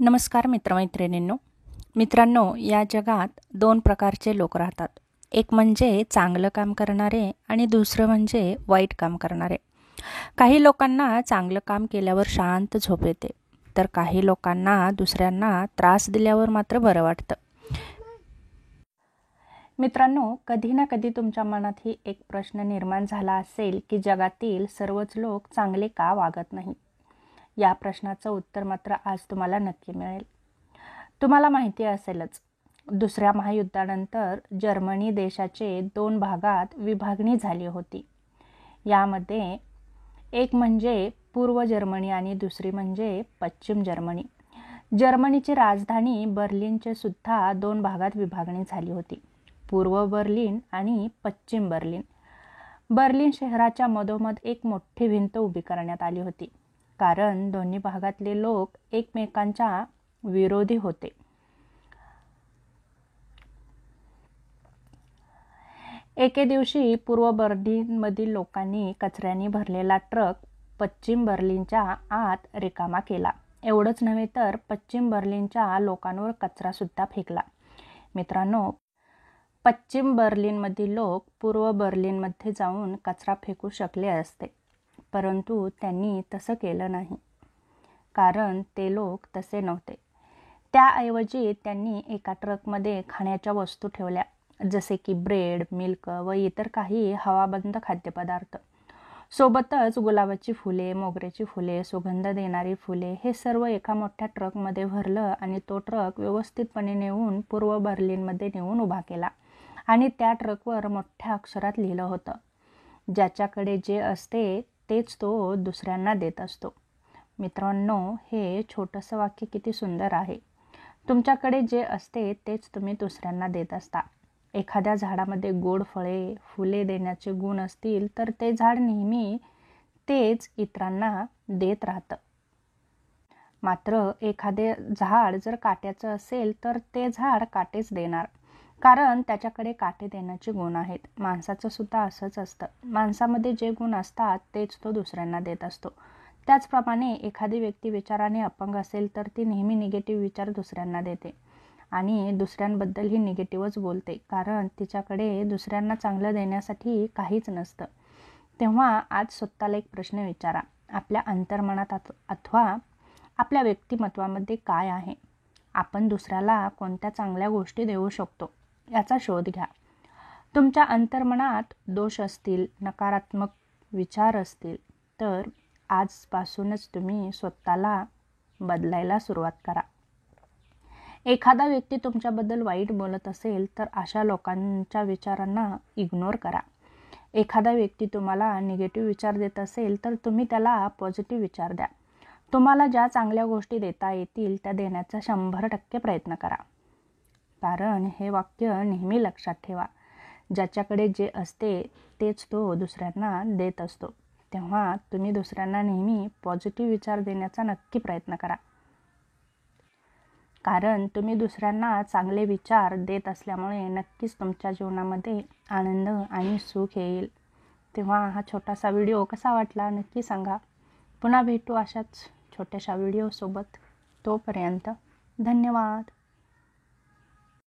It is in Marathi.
नमस्कार मित्रमैत्रिणींनो. मित्रांनो, या जगात दोन प्रकारचे लोक राहतात. एक म्हणजे चांगलं काम करणारे आणि दुसरं म्हणजे वाईट काम करणारे. काही लोकांना चांगलं काम केल्यावर शांत झोप येते, तर काही लोकांना दुसऱ्यांना त्रास दिल्यावर मात्र बरं वाटतं. मित्रांनो, कधी ना कधी तुमच्या मनातही एक प्रश्न निर्माण झाला असेल की जगातील सर्वच लोक चांगले का वागत नाहीत. या प्रश्नाचं उत्तर मात्र आज तुम्हाला नक्की मिळेल. तुम्हाला माहिती असेलच, दुसऱ्या महायुद्धानंतर जर्मनी देशाचे 2 भागात विभागणी झाली होती. यामध्ये एक म्हणजे पूर्व जर्मनी आणि दुसरी म्हणजे पश्चिम जर्मनी. जर्मनीची राजधानी बर्लिनचे सुद्धा 2 भागात विभागणी झाली होती, पूर्व बर्लिन आणि पश्चिम बर्लिन. बर्लिन शहराच्या मधोमध एक मोठी भिंत उभी करण्यात आली होती, कारण दोन्ही भागातले लोक एकमेकांच्या विरोधी होते. एके दिवशी पूर्व बर्लिनमधील लोकांनी कचऱ्याने भरलेला ट्रक पश्चिम बर्लिनच्या आत रिकामा केला. एवढंच नव्हे तर पश्चिम बर्लिनच्या लोकांवर कचरासुद्धा फेकला. मित्रांनो, पश्चिम बर्लिनमधील लोक पूर्व बर्लिनमध्ये जाऊन कचरा फेकू शकले असते, परंतु त्यांनी तसं केलं नाही, कारण ते लोक तसे नव्हते. त्याऐवजी त्यांनी एका ट्रकमध्ये खाण्याच्या वस्तू ठेवल्या, जसे की ब्रेड, मिल्क व इतर काही हवाबंद खाद्यपदार्थ. सोबतच गुलाबाची फुले, मोगऱ्याची फुले, सुगंध देणारी फुले हे सर्व एका मोठ्या ट्रकमध्ये भरलं आणि तो ट्रक व्यवस्थितपणे नेऊन पूर्व बर्लिनमध्ये नेऊन उभा केला. आणि त्या ट्रकवर मोठ्या अक्षरात लिहिलं होतं, ज्याच्याकडे जे असते तेच तो दुसऱ्यांना देत असतो. मित्रांनो, हे छोटंसं वाक्य किती सुंदर आहे. तुमच्याकडे जे असते तेच तुम्ही दुसऱ्यांना देत असता. एखाद्या झाडामध्ये गोड फळे, फुले देण्याचे गुण असतील तर ते झाड नेहमी तेच इतरांना देत राहतं. मात्र एखादे झाड जर काट्याचं असेल तर ते झाड काटेच देणार, कारण त्याच्याकडे काटे देण्याचे गुण आहेत. माणसाचं सुद्धा असंच असतं. माणसामध्ये जे गुण असतात तेच तो दुसऱ्यांना देत असतो. त्याचप्रमाणे एखादी व्यक्ती विचाराने अपंग असेल तर ती नेहमी निगेटिव्ह विचार दुसऱ्यांना देते आणि दुसऱ्यांबद्दलही निगेटिव्हच बोलते, कारण तिच्याकडे दुसऱ्यांना चांगलं देण्यासाठी काहीच नसतं. तेव्हा आज स्वतःला एक प्रश्न विचारा, आपल्या अंतर्मनात अथवा आपल्या व्यक्तिमत्वामध्ये काय आहे? आपण दुसऱ्याला कोणत्या चांगल्या गोष्टी देऊ शकतो याचा शोध घ्या. तुमच्या अंतर्मनात दोष असतील, नकारात्मक विचार असतील तर आजपासूनच तुम्ही स्वतःला बदलायला सुरुवात करा. एखादा व्यक्ती तुमच्याबद्दल वाईट बोलत असेल तर अशा लोकांच्या विचारांना इग्नोर करा. एखादा व्यक्ती तुम्हाला निगेटिव्ह विचार देत असेल तर तुम्ही त्याला पॉझिटिव्ह विचार द्या. तुम्हाला ज्या चांगल्या गोष्टी देता येतील त्या देण्याचा 100% प्रयत्न करा. कारण हे वाक्य नेहमी लक्षात ठेवा, ज्याच्याकडे जे असते तेच तो दुसऱ्यांना देत असतो. तेव्हा तुम्ही दुसऱ्यांना नेहमी पॉझिटिव्ह विचार देण्याचा नक्की प्रयत्न करा, कारण तुम्ही दुसऱ्यांना चांगले विचार देत असल्यामुळे नक्कीच तुमच्या जीवनामध्ये आनंद आणि सुख येईल. तेव्हा हा छोटासा व्हिडिओ कसा वाटला नक्की सांगा. पुन्हा भेटू अशाच छोट्याशा व्हिडिओसोबत. तोपर्यंत धन्यवाद.